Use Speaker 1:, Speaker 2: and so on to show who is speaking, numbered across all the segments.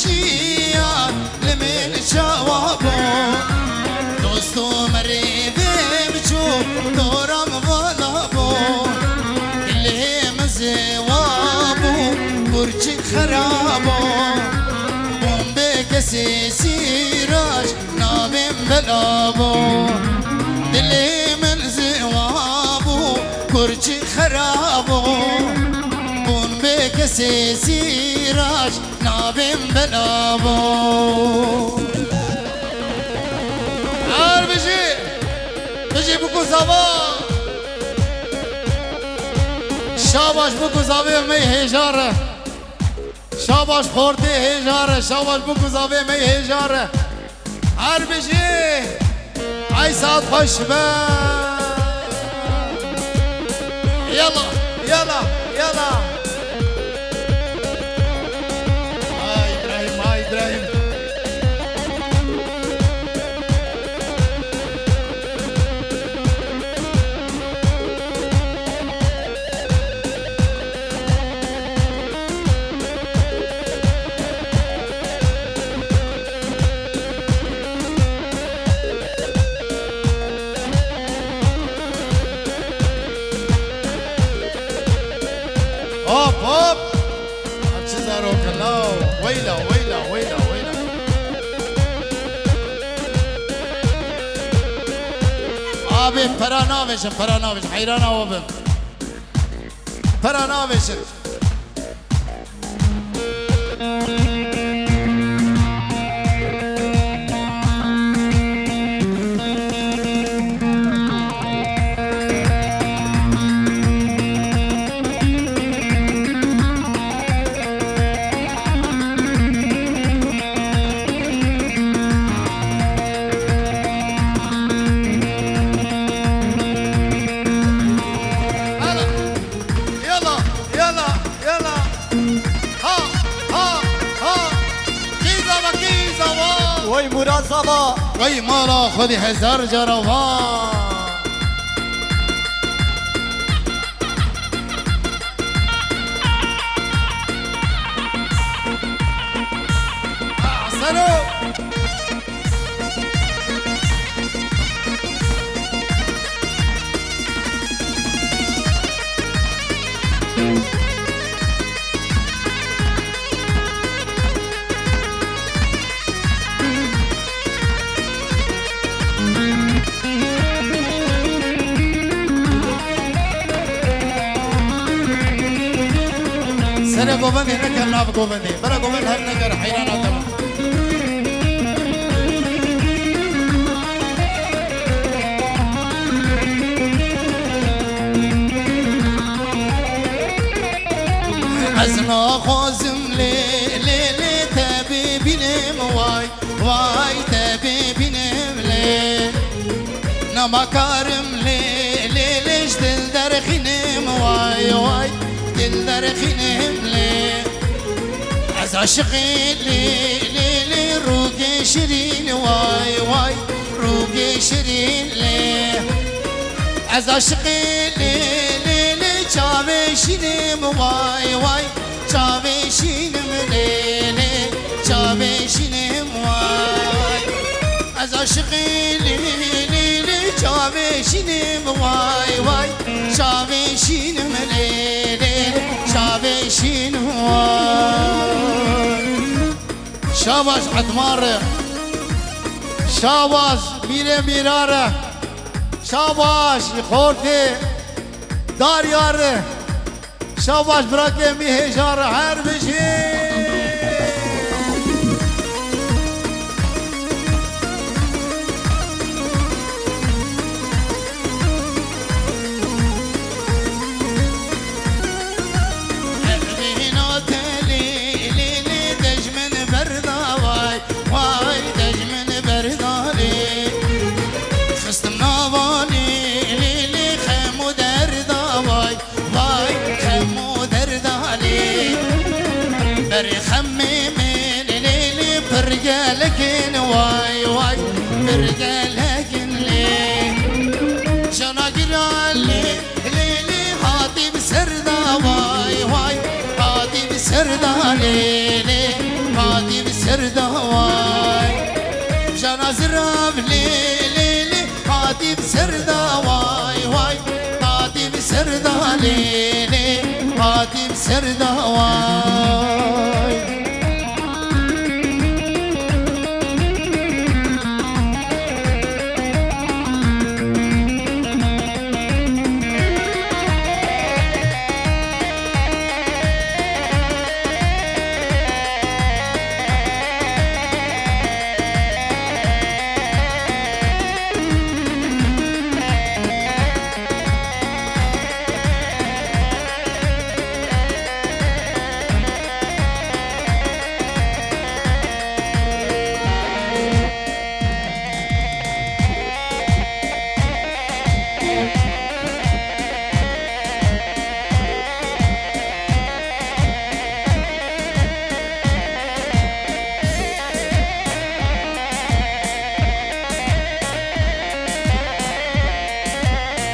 Speaker 1: شیان لمن شوابو دوستو مریبم چو دورم والا بو دلهم زوابو برچ خرابو بوم به کسی سیراش نابم بلابو دلهم زوابو برچ خرابو بوم به کسی سیراش نابم بلابو هر بجی بکو زوا شاباش بکو زوا می هجاره شاباش خورده هجاره شاباش بکو زوا می هجاره هر بجی ای ساعت خوش به یلا یلا یلا های ابراهیم های ابراهیم هوب هوب چیزا رو کلاو ویلا ویلا ویلا ویلا آبی پراناویشن حیران آبیم پراناویشن
Speaker 2: وای مراد زبا
Speaker 1: وای مالا خودی هزار جراوان احسنو سنة قوبندي نكر ناف قوبندي برا قوبند هر نكر حيرانا تمام ازنا خوزم لي تبي بينم واي تبي بينم لي نما كارم لي ليش دل در خينم واي دل در خينم لي از عاشقي لي روقي شيرين واي روقي شيرين لي از عاشقي لي چاوشینم واي چاوشینم لي چاوشینم واي از عاشقي لي چاوشینم واي چاوشینم لي چاوشینم واي شاباش عدمار شاباش میراره شاباش خورده دار یاره شاباش براکه می هجار هر بشی لكن واي برجالك لي شناقر لي هاتي بسردا واي هاتي بسردا لي هاتي بسردا ليلي هاتي بسردواي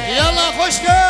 Speaker 1: يلا خوشكه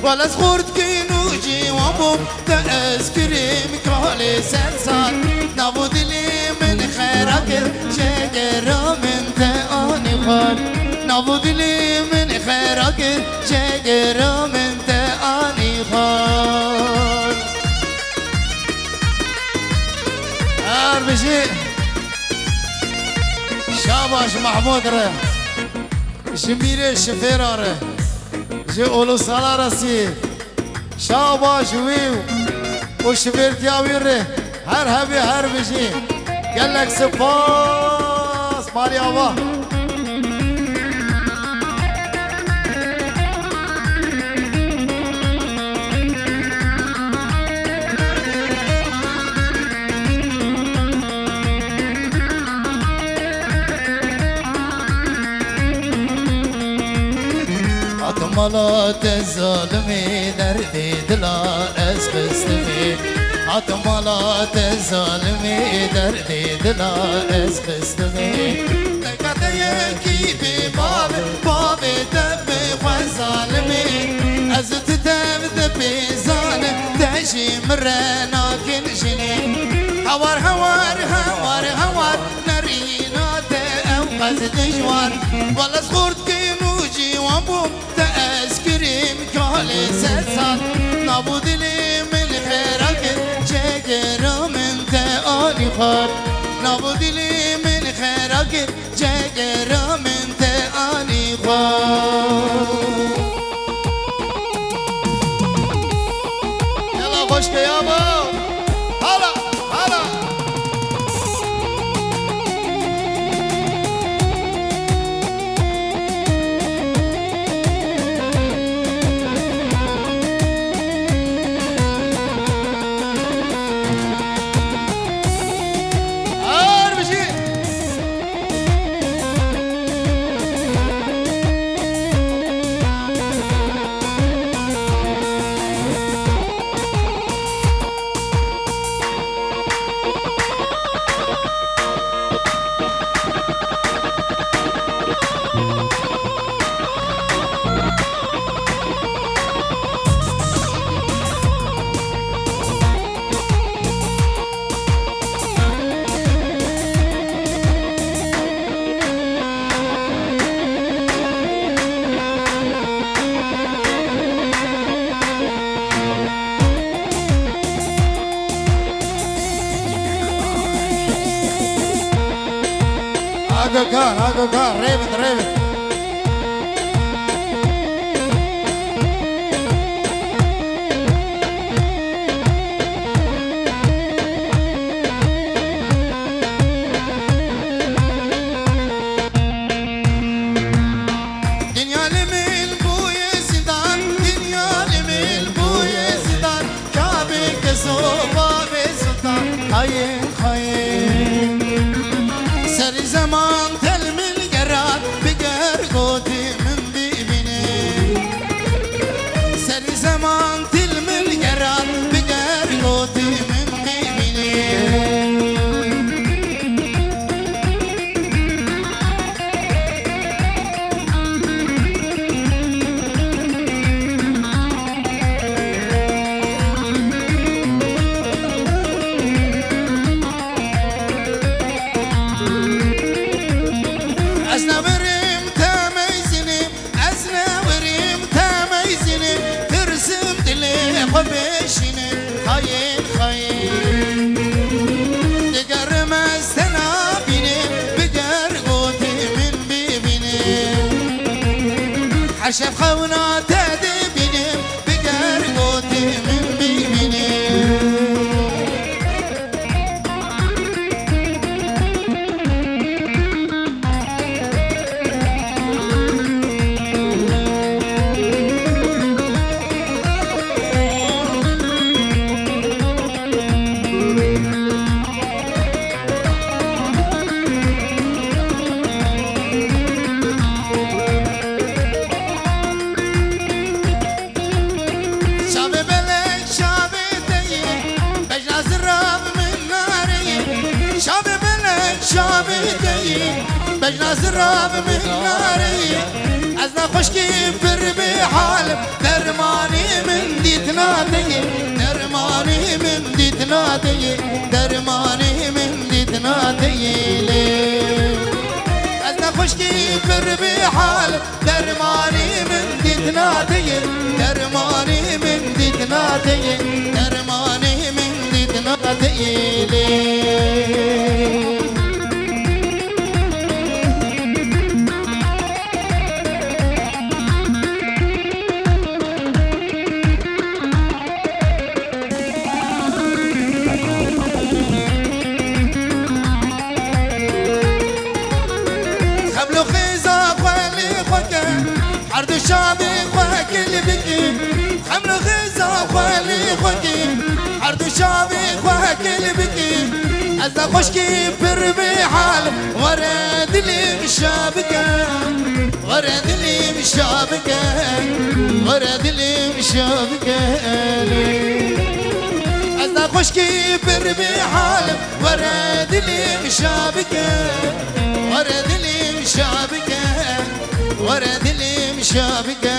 Speaker 1: ولا صغرت كينوجي وابو تأسكريم كالي سلسان نابود لي من خيرك شجر من تاني خال نابود لي من خيرك شجر من تاني خال أربشي شاباش محمود ره شميري الشفيرة ره جي اولو سالا رسي شاباش ويو وشفير تياوي ره هر هبي هر بشي قال لك سباس مالي ابا عطمالات الظالمي دردي دلا اسخستمي عطمالات الظالمي دردي دلا اسخستمي لقد يكي بباب باب دبي وظالمي ازت تبد بظالم تعشي مرنا كل شني هوار هوار هوار هوار نرينا تأوقز دجوار والله صغرت كيموجي وابو تأسكريم كالي سلسان نابود لي من خيرك جاجر من تاني خال نابود لي من خيرك جاجر من تاني خال يلا خشك يابا هلا هلا Aga khan, Raven. Dünya lemin bu yezidan, dünya lemin bu yezidan, Kabe ke soba ve sultan, hayır hayır. Seri zaman telmil gerar biger goti min bibine Seri zaman telmil gerar biger goti min bibine بشینه خاین خاین دیگر مستنا بینه بگر گوتی من ببینه هر شب خونا تده بینه بگر گوتی من ببینه بجناز الراب من ناري أزنا خشكي بر بحال درماني دي درماني من دي تنادي لي أزنا خشكي بربي حال درماني من دي تنادي درماني من دي تنادي درماني من دي تنادي لي عرض الشعبي خوك اللي بكي حمل غزة خوالي خوكي عرض الشعبي خوك اللي بكي أزا خشكي بربي حال ورد لي مشابكة ورد لي مشابكة ورد لي مشابكة أزا خشكي بربي حال ورد لي مشابكة ورد لي مشابكة ورد لي مشابكة